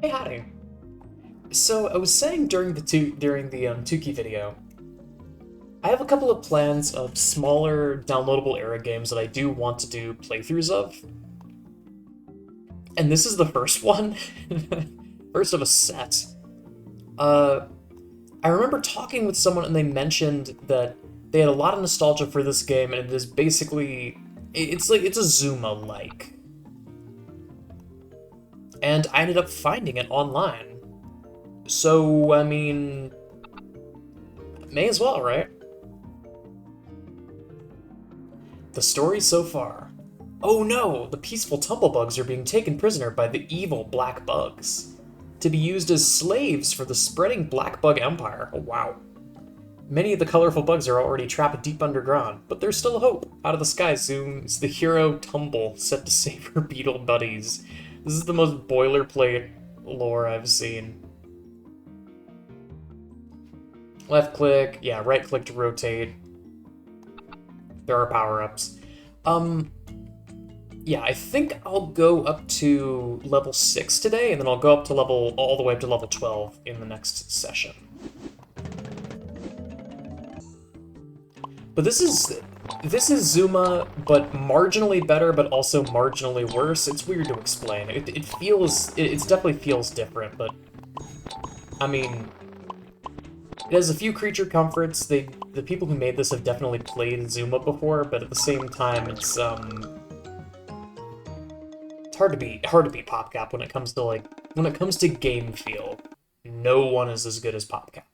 Hey, howdy. So I was saying during the Tuki video, I have a couple of plans of smaller downloadable era games that I do want to do playthroughs of, and this is the first one, first of a set. Uh, I remember talking with someone and they mentioned that they had a lot of nostalgia for this game, and it is basically it's a Zuma-like, and I ended up finding it online. So I mean, may as well, right? The story so far. Oh no! The peaceful Tumblebugs are being taken prisoner by the evil Black Bugs, to be used as slaves for the spreading Black Bug Empire. Oh wow. Many of the colorful bugs are already trapped deep underground, but there's still hope. Out of the sky zooms the hero Tumble, set to save her beetle buddies. This is the most boilerplate lore I've seen. Left click, yeah, right click to rotate. There are power-ups. Yeah, I think I'll go up to level 6 today, and then I'll go up to all the way up to level 12 in the next session. But this is Zuma, but marginally better, but also marginally worse. It's weird to explain. It definitely feels different, but I mean, it has a few creature comforts. The people who made this have definitely played Zuma before, but at the same time, it's hard to beat PopCap when it comes to game feel. No one is as good as PopCap.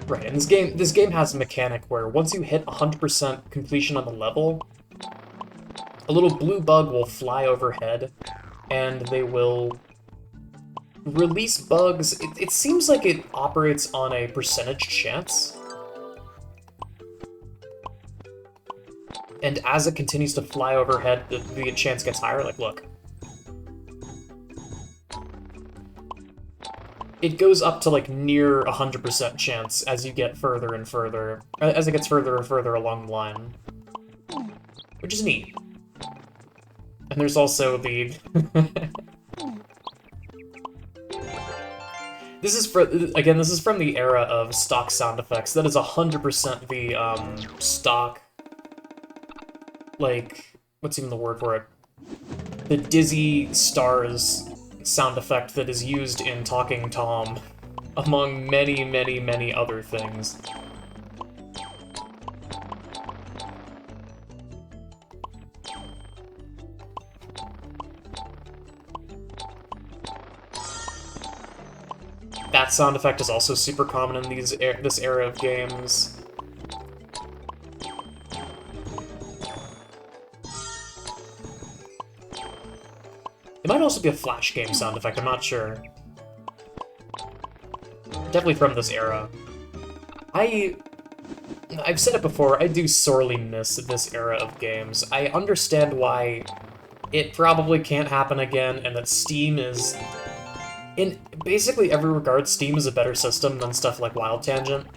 Right, and this game has a mechanic where once you hit 100% completion on the level, a little blue bug will fly overhead, and they will release bugs. It seems like it operates on a percentage chance. And as it continues to fly overhead, the chance gets higher. Like, look. It goes up to, like, near 100% chance as you get further and further, as it gets further and further along the line. Which is neat. And there's also the... This is from the era of stock sound effects. That is 100% the, stock... Like, what's even the word for it? The Dizzy Stars sound effect that is used in Talking Tom, among many, many, many other things. That sound effect is also super common in this era of games. It might also be a Flash game sound effect, I'm not sure. Definitely from this era. I've said it before, I do sorely miss this era of games. I understand why it probably can't happen again, and that Steam is... In basically every regard, Steam is a better system than stuff like Wild Tangent.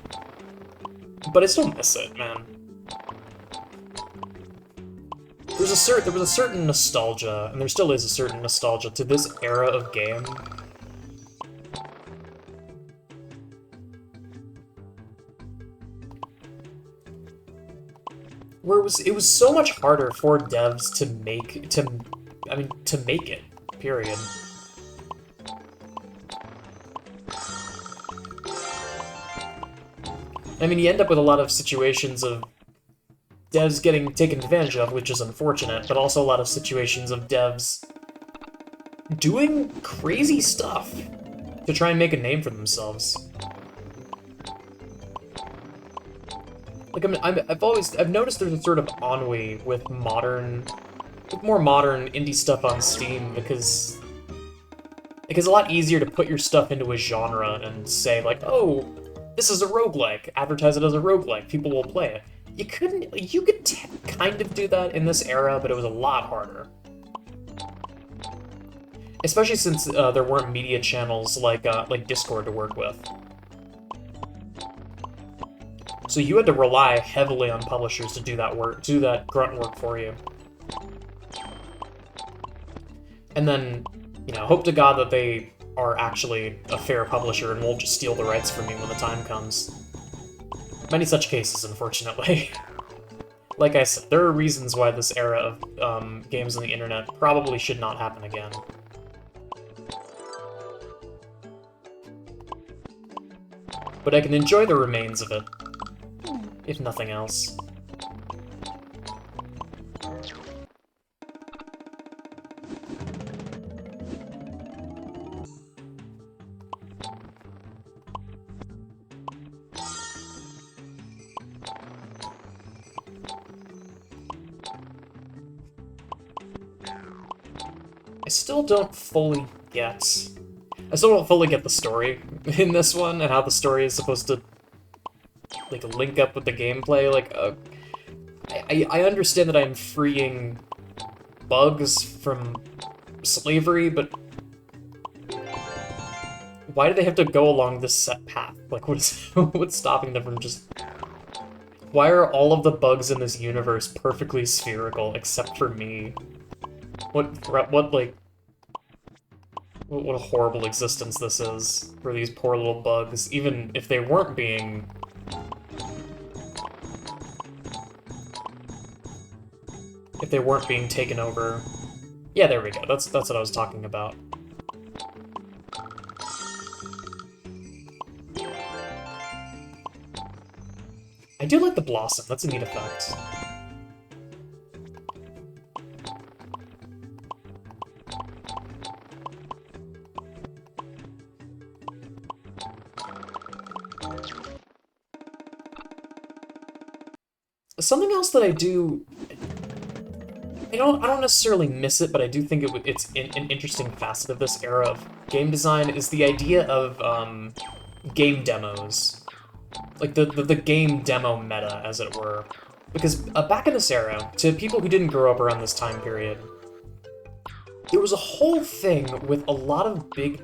But I still miss it, man. There was a certain nostalgia, and there still is a certain nostalgia to this era of game. Where it was so much harder for devs to make it, period. I mean, you end up with a lot of situations of devs getting taken advantage of, which is unfortunate, but also a lot of situations of devs doing crazy stuff to try and make a name for themselves. Like, I've noticed there's a sort of ennui with more modern indie stuff on Steam, because it's a lot easier to put your stuff into a genre and say, like, oh, this is a roguelike, advertise it as a roguelike, people will play it. You could kind of do that in this era, but it was a lot harder. Especially since there weren't media channels like Discord to work with. So you had to rely heavily on publishers to do that grunt work for you. And then, you know, hope to God that they are actually a fair publisher and won't just steal the rights from me when the time comes. Many such cases, unfortunately. Like I said, there are reasons why this era of games on the internet probably should not happen again. But I can enjoy the remains of it, if nothing else. I still don't fully get the story in this one, and how the story is supposed to, like, link up with the gameplay. Like, I understand that I'm freeing bugs from slavery, but why do they have to go along this set path? Like, what's stopping them from just... Why are all of the bugs in this universe perfectly spherical, except for me? What a horrible existence this is for these poor little bugs, even if they weren't being... If they weren't being taken over. Yeah, there we go. That's what I was talking about. I do like the blossom. That's a neat effect. Something else that I do... I don't necessarily miss it, but I do think it's an interesting facet of this era of game design is the idea of game demos. Like the game demo meta, as it were. Because back in this era, to people who didn't grow up around this time period, there was a whole thing with a lot of big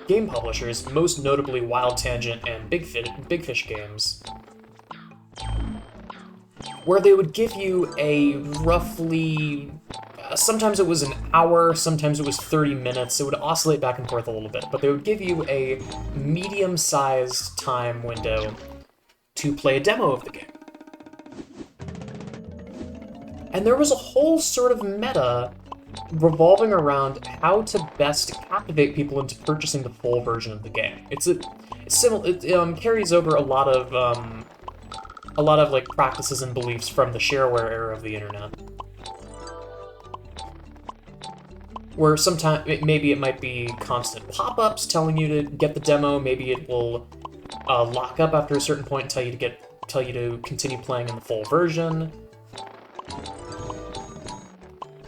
game publishers, most notably Wild Tangent and Big Fish Games, where they would give you a roughly... sometimes it was an hour, sometimes it was 30 minutes, it would oscillate back and forth a little bit, but they would give you a medium-sized time window to play a demo of the game. And there was a whole sort of meta revolving around how to best captivate people into purchasing the full version of the game. It carries over a lot of like practices and beliefs from the shareware era of the internet. Where sometimes maybe it might be constant pop-ups telling you to get the demo, maybe it will lock up after a certain point and tell you to continue playing in the full version.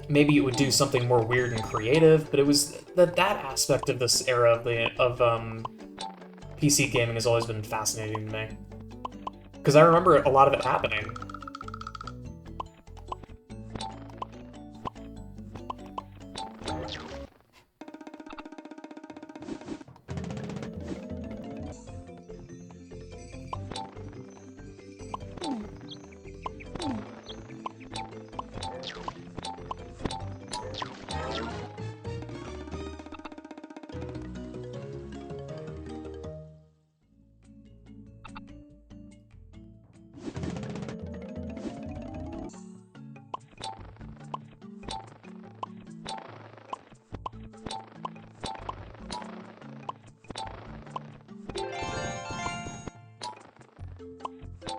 Maybe it would do something more weird and creative, but it was that aspect of this era of PC gaming has always been fascinating to me. Because I remember a lot of it happening.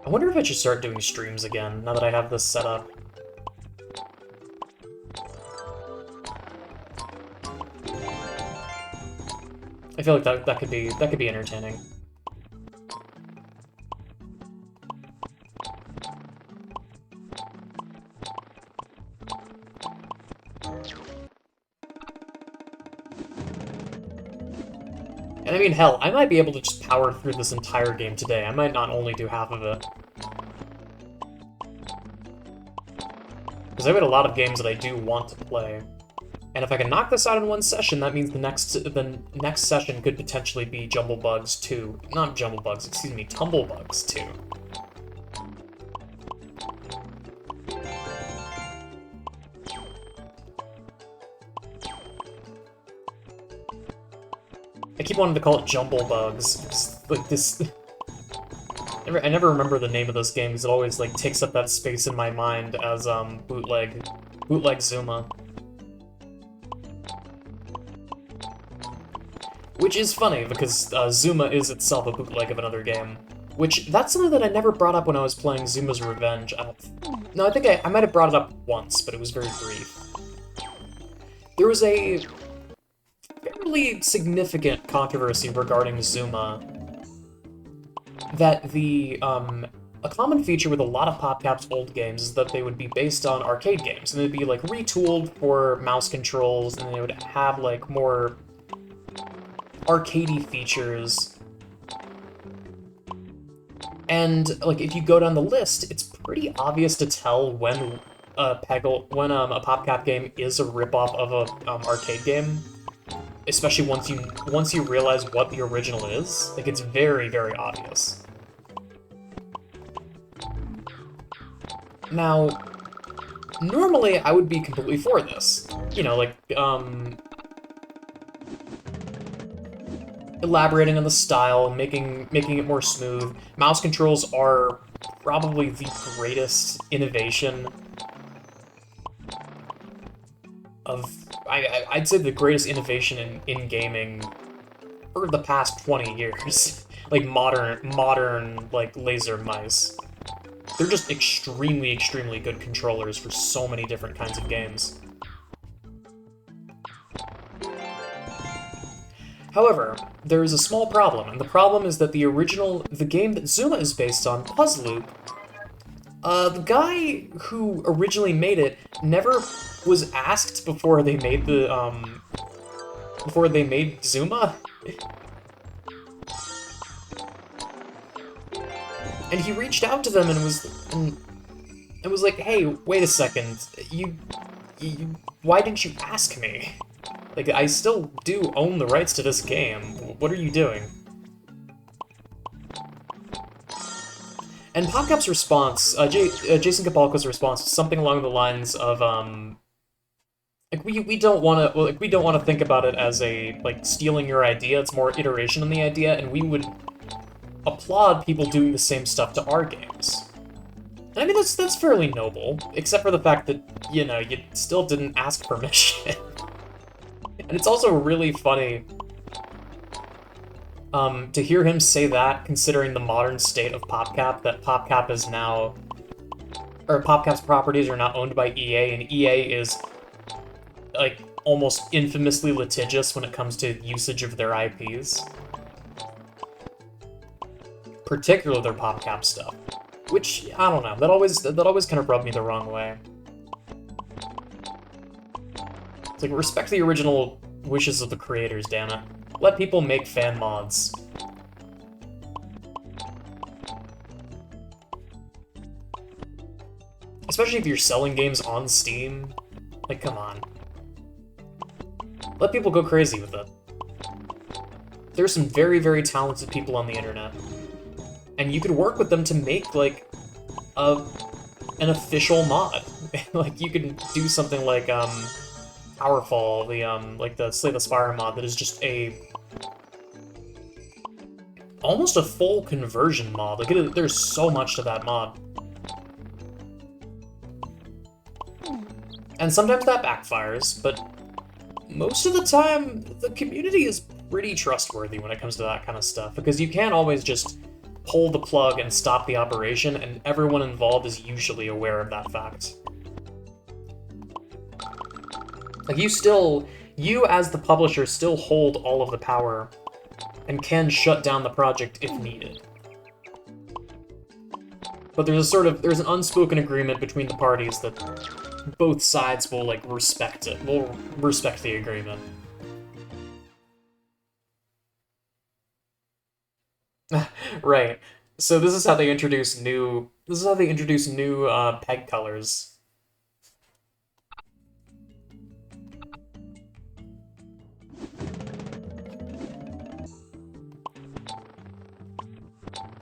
I wonder if I should start doing streams again, now that I have this set up. I feel like that could be entertaining. And I mean, hell, I might be able to just power through this entire game today. I might not only do half of it. Because I've got a lot of games that I do want to play. And if I can knock this out in one session, that means the next session could potentially be Tumblebugs 2. Not Tumblebugs, excuse me, Tumblebugs 2. I keep wanting to call it Jumblebugs. Like this... I never remember the name of this game because it always like takes up that space in my mind as bootleg Zuma. Which is funny because Zuma is itself a bootleg of another game. Which, that's something that I never brought up when I was playing Zuma's Revenge. No, I think I might have brought it up once, but it was very brief. There was a fairly significant controversy regarding Zuma that a common feature with a lot of PopCap's old games is that they would be based on arcade games, and they'd be like retooled for mouse controls, and they would have like more arcadey features. And like if you go down the list, it's pretty obvious to tell when a PopCap game is a ripoff of a arcade game, especially once you realize what the original is. Like it's very, very obvious. Now, normally I would be completely for this. You know, like elaborating on the style, making it more smooth. Mouse controls are probably the greatest innovation of... I'd say the greatest innovation in gaming for the past 20 years. Like modern like laser mice. They're just extremely, extremely good controllers for so many different kinds of games. However, there is a small problem, and the problem is that the game that Zuma is based on, Puzzloop, the guy who originally made it never was asked before they made Zuma. And he reached out to them and was like, "Hey, wait a second, why didn't you ask me? Like, I still do own the rights to this game. What are you doing?" And PopCap's response, Jason Kapalka's response, was something along the lines of, like we don't want to think about it as like stealing your idea. It's more iteration on the idea, and we would applaud people doing the same stuff to our games. And I mean that's fairly noble, except for the fact that you still didn't ask permission. And it's also really funny to hear him say that, considering the modern state of PopCap, that PopCap is now, or PopCap's properties are now owned by EA, and EA is, like, almost infamously litigious when it comes to usage of their IPs. Particularly their PopCap stuff. Which, I don't know, that always kind of rubbed me the wrong way. It's like, respect the original wishes of the creators, damn it. Let people make fan mods. Especially if you're selling games on Steam. Like, come on. Let people go crazy with it. There's some very, very talented people on the internet. And you could work with them to make, like, an official mod. Like, you could do something like, Powerfall, like the Slay the Spire mod that is just almost a full conversion mod. Like, there's so much to that mod. And sometimes that backfires, but most of the time, the community is pretty trustworthy when it comes to that kind of stuff, because you can't always just pull the plug and stop the operation, and everyone involved is usually aware of that fact. Like, you as the publisher still hold all of the power and can shut down the project if needed. But there's an unspoken agreement between the parties that both sides will, like, respect it. Will respect the agreement. Right. So this is how they introduce new peg colors.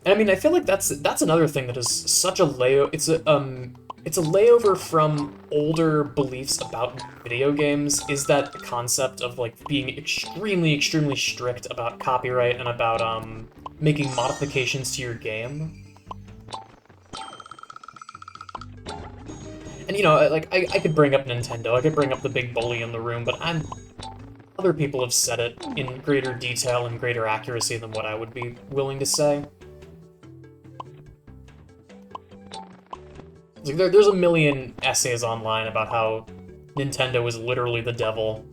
And I mean, I feel like that's another thing that is such a layout. It's a it's a layover from older beliefs about video games, is that concept of, like, being extremely, extremely strict about copyright and about, making modifications to your game. And, you know, like, I could bring up Nintendo, I could bring up the big bully in the room, but other people have said it in greater detail and greater accuracy than what I would be willing to say. Like, there's a million essays online about how Nintendo is literally the devil.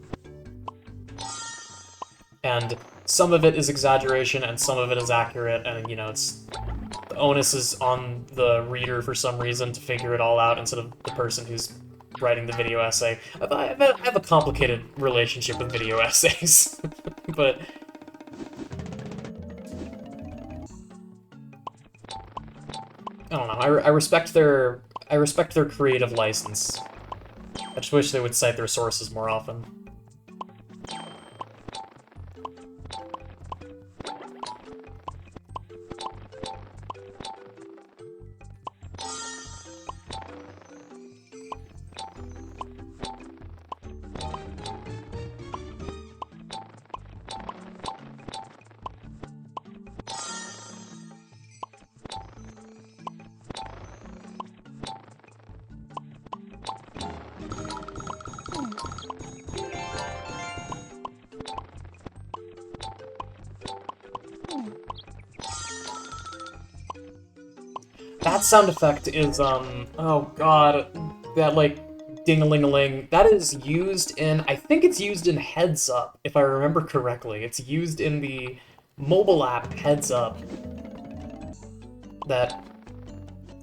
And some of it is exaggeration, and some of it is accurate, and, you know, the onus is on the reader for some reason to figure it all out instead of the person who's writing the video essay. I have a complicated relationship with video essays, but... I don't know, I respect their creative license. I just wish they would cite their sources more often. That sound effect is, oh god, that, like, ding-a-ling-a-ling. That is used in, I think it's used in Heads Up, if I remember correctly. It's used in the mobile app Heads Up. That,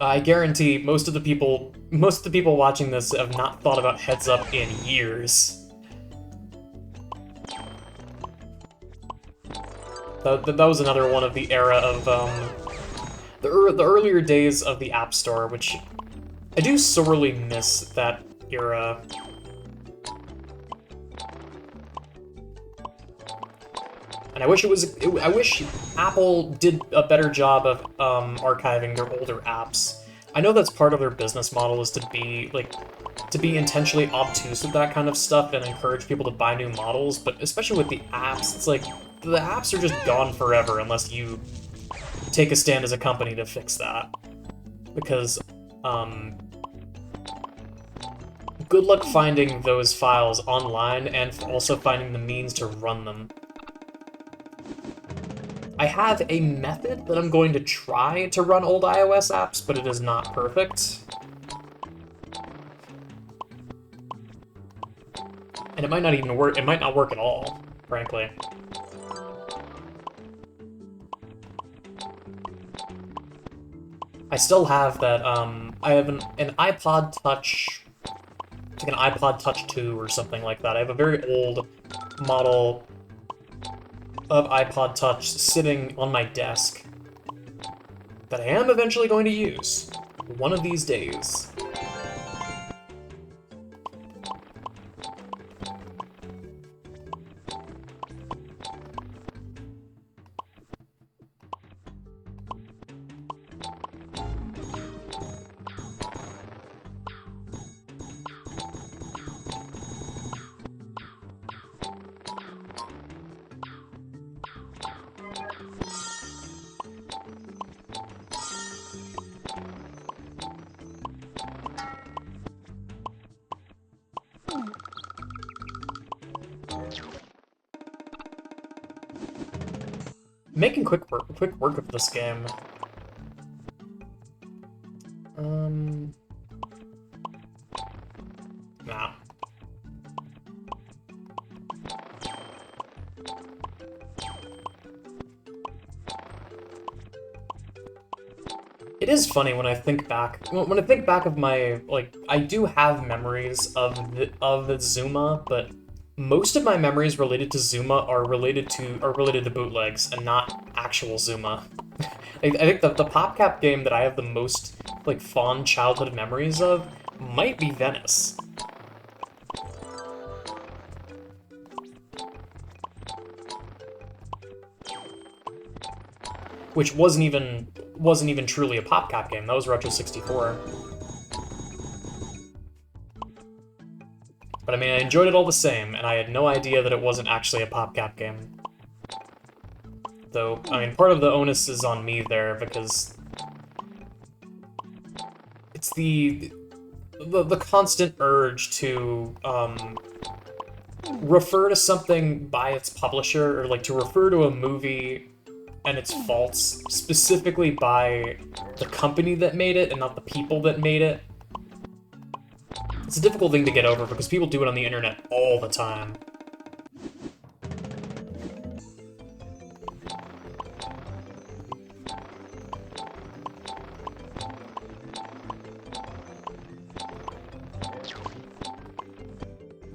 I guarantee most of the people watching this have not thought about Heads Up in years. That was another one of the era of, the earlier days of the App Store, which I do sorely miss that era. And I wish I wish Apple did a better job of archiving their older apps. I know that's part of their business model, is to be intentionally obtuse with that kind of stuff and encourage people to buy new models, but especially with the apps, it's like, the apps are just gone forever unless you take a stand as a company to fix that. Because, good luck finding those files online and also finding the means to run them. I have a method that I'm going to try to run old iOS apps, but it is not perfect. And it might not even work, it might not work at all, frankly. I still have that, I have an iPod Touch, it's like an iPod Touch 2 or something like that. I have a very old model of iPod Touch sitting on my desk that I am eventually going to use, one of these days. Making quick work of this game. Nah. It is funny when I think back. When I think back of my, like, I do have memories of Zuma, but most of my memories related to Zuma are related to bootlegs and not actual Zuma. I think the PopCap game that I have the most, like, fond childhood memories of might be Venice. Which wasn't even truly a PopCap game. That was Retro 64. But I mean, I enjoyed it all the same, and I had no idea that it wasn't actually a PopCap game. Though, I mean, part of the onus is on me there, because it's the constant urge to, refer to something by its publisher, or, like, to refer to a movie and its faults specifically by the company that made it and not the people that made it. It's a difficult thing to get over because people do it on the internet all the time.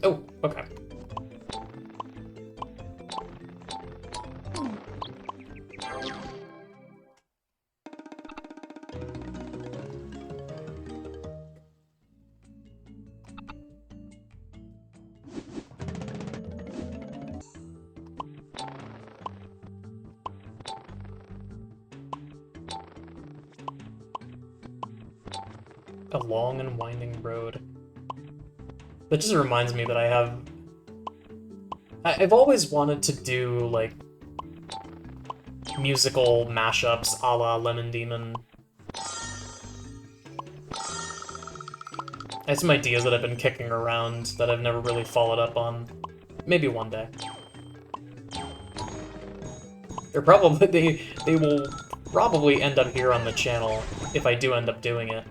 Oh, okay. A long and winding road. That just reminds me that I've always wanted to do, like, musical mashups a la Lemon Demon. I have some ideas that I've been kicking around that I've never really followed up on. Maybe one day. They will probably end up here on the channel if I do end up doing it.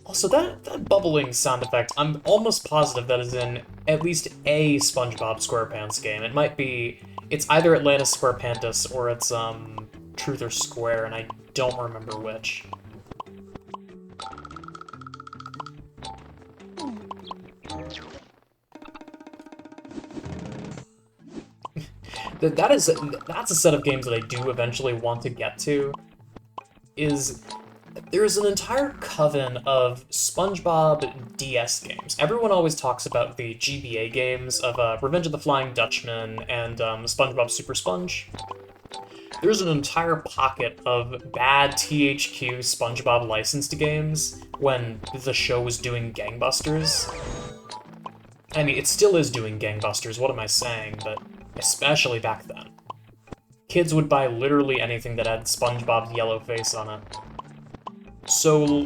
Also, that bubbling sound effect, I'm almost positive that is in at least a SpongeBob SquarePants game. It might be... It's either Atlantis SquarePantis or it's, Truth or Square, and I don't remember which. That's a set of games that I do eventually want to get to, is... There's an entire coven of SpongeBob DS games. Everyone always talks about the GBA games of Revenge of the Flying Dutchman and SpongeBob Super Sponge. There's an entire pocket of bad THQ SpongeBob licensed games when the show was doing gangbusters. I mean, it still is doing gangbusters, what am I saying, but especially back then. Kids would buy literally anything that had SpongeBob's yellow face on it. So,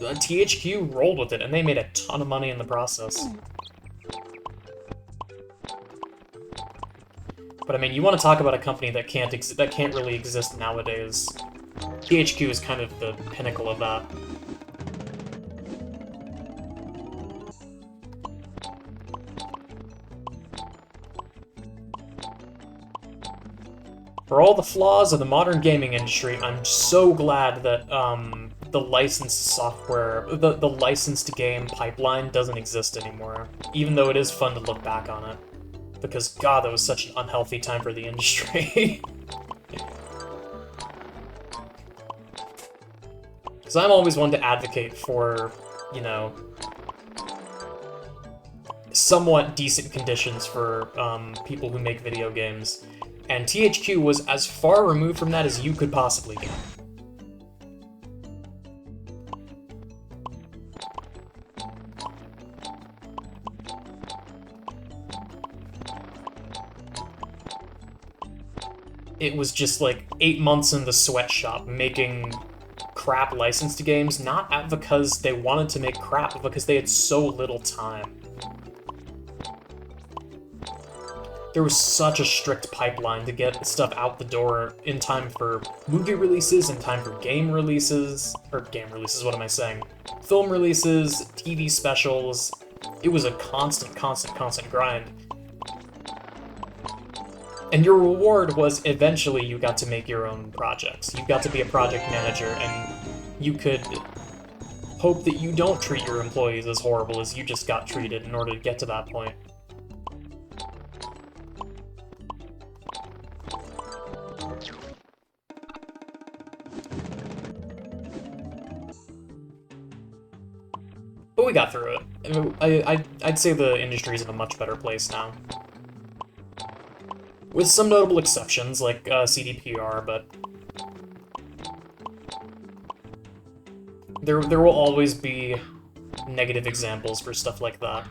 THQ rolled with it, and they made a ton of money in the process. But I mean, you want to talk about a company that can't really exist nowadays. THQ is kind of the pinnacle of that. For all the flaws of the modern gaming industry, I'm so glad that the licensed software, the licensed game pipeline doesn't exist anymore, even though it is fun to look back on it. Because, God, that was such an unhealthy time for the industry. Because I'm always one to advocate for, you know, somewhat decent conditions for people who make video games. And THQ was as far removed from that as you could possibly get. It was just like 8 months in the sweatshop making crap licensed games, not because they wanted to make crap, but because they had so little time. There was such a strict pipeline to get stuff out the door in time for movie releases, in time for game releases, what am I saying? Film releases, TV specials. It was a constant grind. And your reward was eventually you got to make your own projects. You got to be a project manager, and you could hope that you don't treat your employees as horrible as you just got treated in order to get to that point. But we got through it. I'd say the industry's in a much better place now. With some notable exceptions, like CDPR, but... There will always be negative examples for stuff like that.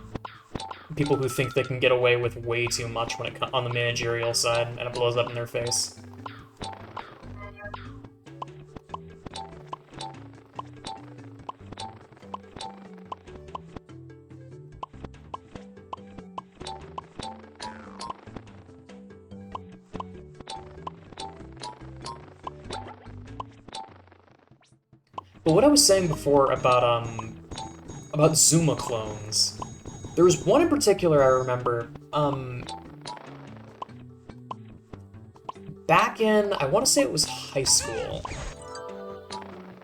People who think they can get away with way too much when it on the managerial side, and it blows up in their face. But what I was saying before about Zuma clones, there was one in particular I remember, back in, I want to say it was high school.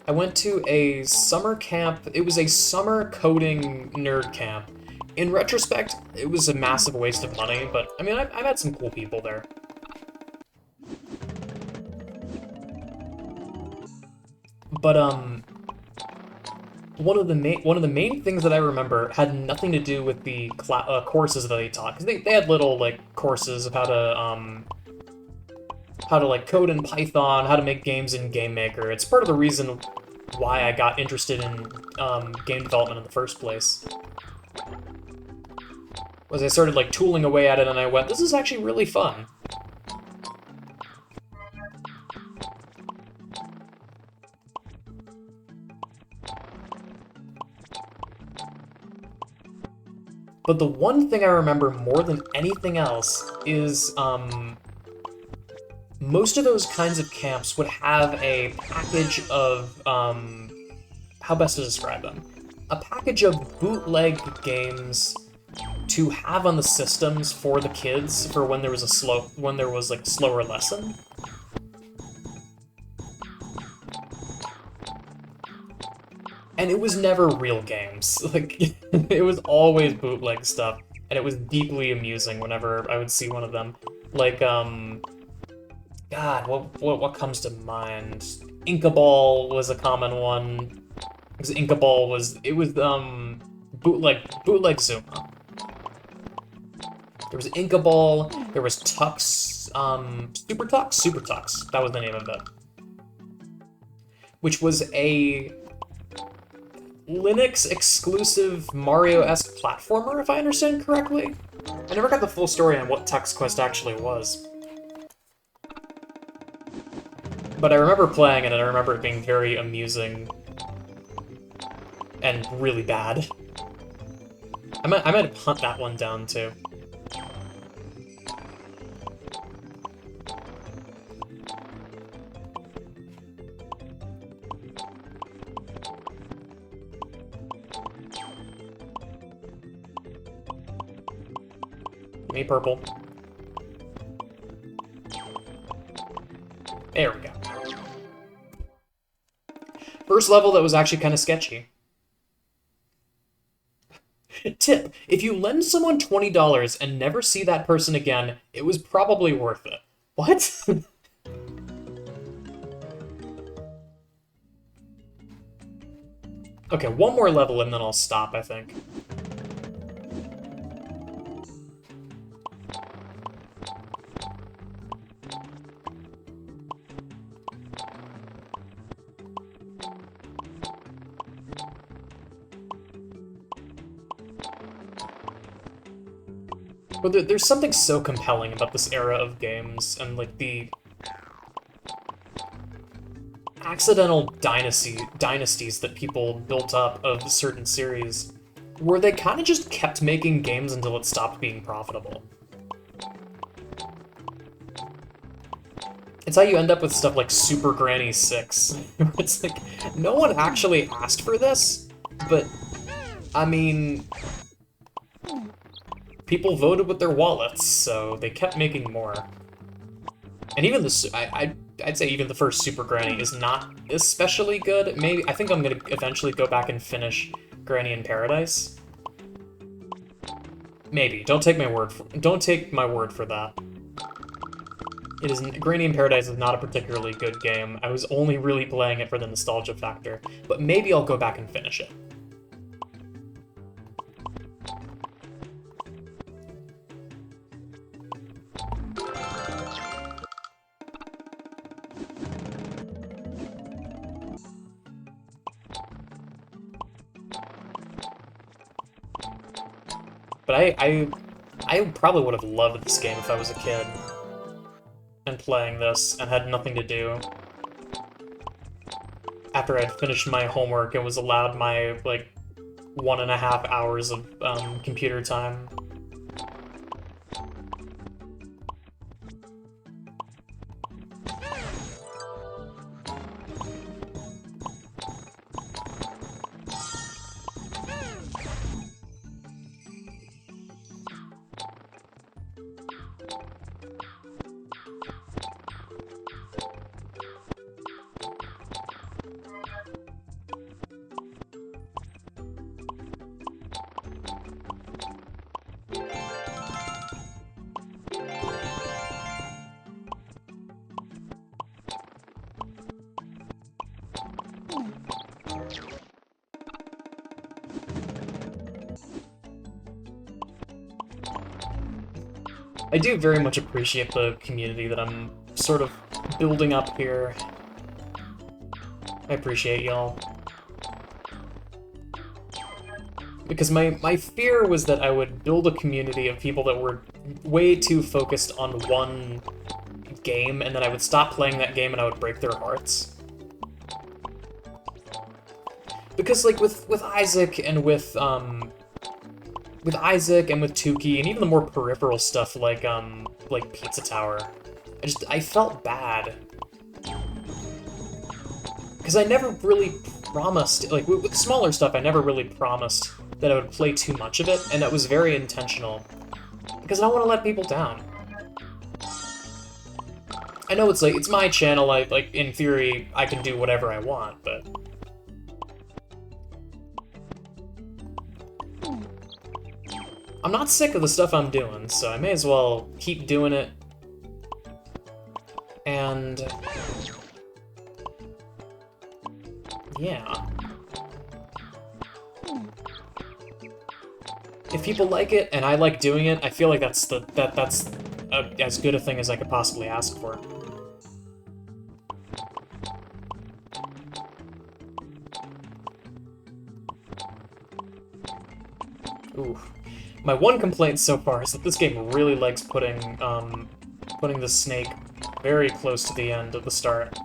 I went to a summer camp. It was a summer coding nerd camp. In retrospect, it was a massive waste of money, but I mean, I met some cool people there. But one of the main things that I remember had nothing to do with the courses that they taught, because they had little like courses of how to like code in Python, how to make games in GameMaker. It's part of the reason why I got interested in game development in the first place. Was I started like tooling away at it, and I went, this is actually really fun. But the one thing I remember more than anything else is most of those kinds of camps would have a package of, how best to describe them? A package of bootleg games to have on the systems for the kids for when there was like a slower lesson. And it was never real games. Like, it was always bootleg stuff, and it was deeply amusing whenever I would see one of them. Like, God, what comes to mind? Inkaball was a common one. Because Inkaball was bootleg Zuma. There was Inkaball, there was Tux, Super Tux? Super Tux, that was the name of it. Which was a Linux-exclusive Mario-esque platformer, if I understand correctly. I never got the full story on what Tux Quest actually was. But I remember playing it, and I remember it being very amusing and really bad. I might hunt that one down, too. Give me purple. There we go. First level that was actually kind of sketchy. Tip, if you lend someone $20 and never see that person again, it was probably worth it. What? Okay, one more level and then I'll stop, I think. But there's something so compelling about this era of games, and like the accidental dynasties that people built up of certain series, where they kind of just kept making games until it stopped being profitable. It's how you end up with stuff like Super Granny 6. It's like, no one actually asked for this, but, I mean, people voted with their wallets, so they kept making more. And even I'd say even the first Super Granny is not especially good. Maybe I think I'm gonna eventually go back and finish Granny in Paradise. Maybe. Don't take my word for that. Granny in Paradise is not a particularly good game. I was only really playing it for the nostalgia factor, but maybe I'll go back and finish it. But I probably would have loved this game if I was a kid and playing this and had nothing to do. After I'd finished my homework and was allowed my, like, 1.5 hours of computer time. I do very much appreciate the community that I'm sort of building up here. I appreciate y'all. Because my fear was that I would build a community of people that were way too focused on one game, and then I would stop playing that game and I would break their hearts. Because, like, with Isaac and with Isaac and with Tuki, and even the more peripheral stuff like Pizza Tower, I felt bad. Because I never really promised, like, with smaller stuff, I never really promised that I would play too much of it, and that was very intentional. Because I don't want to let people down. I know it's like, it's my channel, like, in theory, I can do whatever I want, but... I'm not sick of the stuff I'm doing, so I may as well keep doing it. And... yeah. If people like it, and I like doing it, I feel like that's as good a thing as I could possibly ask for. Ooh. My one complaint so far is that this game really likes putting the snake very close to the end of the start.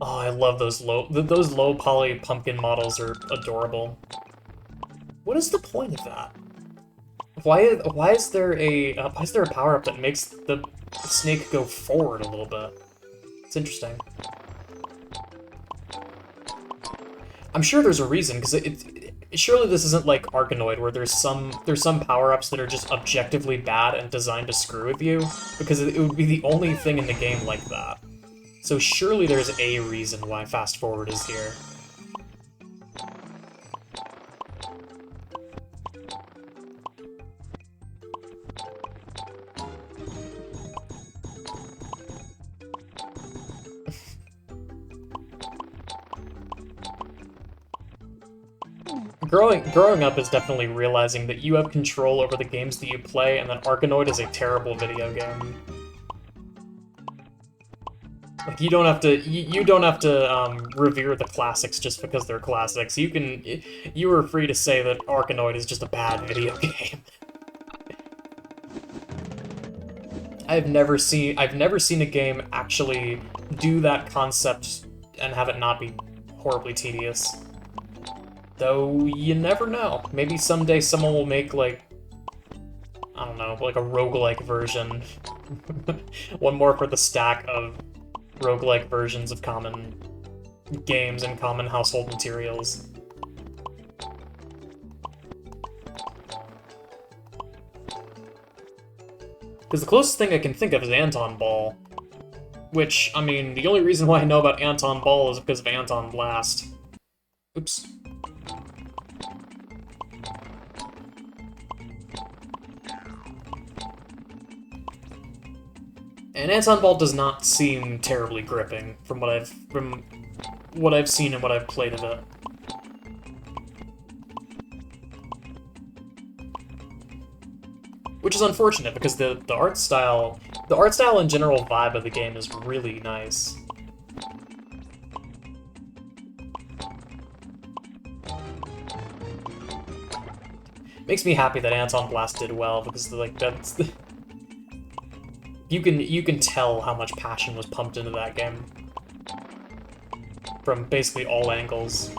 Oh, I love those low poly pumpkin models are adorable. What is the point of that? Why is there a power up that makes the snake go forward a little bit? It's interesting. I'm sure there's a reason, because surely this isn't like Arkanoid, where there's some power-ups that are just objectively bad and designed to screw with you, because it would be the only thing in the game like that. So surely there's a reason why Fast Forward is here. Growing up is definitely realizing that you have control over the games that you play, and that Arkanoid is a terrible video game. Like, you don't have to revere the classics just because they're classics. You are free to say that Arkanoid is just a bad video game. I've never seen a game actually do that concept and have it not be horribly tedious. Though, you never know. Maybe someday someone will make, like, I don't know, like a roguelike version. One more for the stack of roguelike versions of common games and common household materials. Because the closest thing I can think of is Anton Ball. Which, I mean, the only reason why I know about Anton Ball is because of Anton Blast. Oops. And Anton Ball does not seem terribly gripping from what I've seen and what I've played of it. Which is unfortunate because the art style and general vibe of the game is really nice. Makes me happy that Anton Blast did well because like that's you can tell how much passion was pumped into that game from basically all angles.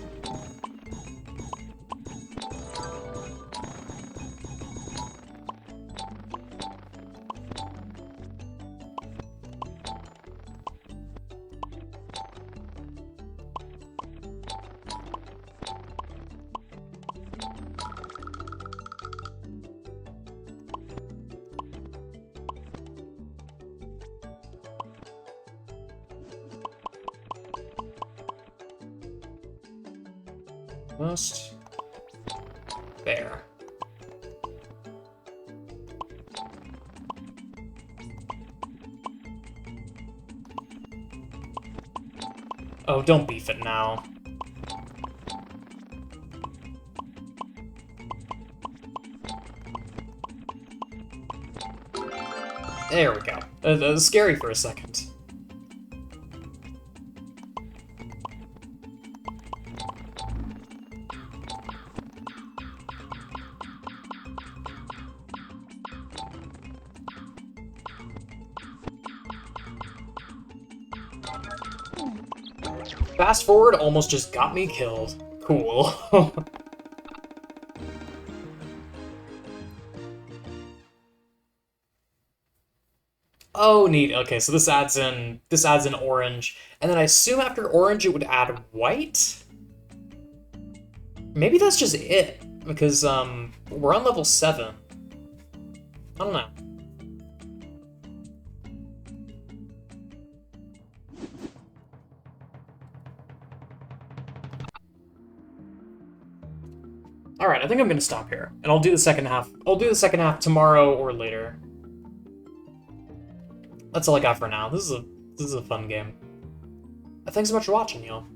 Almost there. Oh, don't beef it now. There we go. It was scary for a second. Fast forward almost just got me killed. Cool. Oh, neat. Okay, so this adds in orange, and then I assume after orange it would add white? Maybe that's just it, because we're on level 7. I don't know. Alright, I think I'm gonna stop here, and I'll do the second half. I'll do the second half tomorrow or later. That's all I got for now. This is a fun game. Thanks so much for watching, y'all.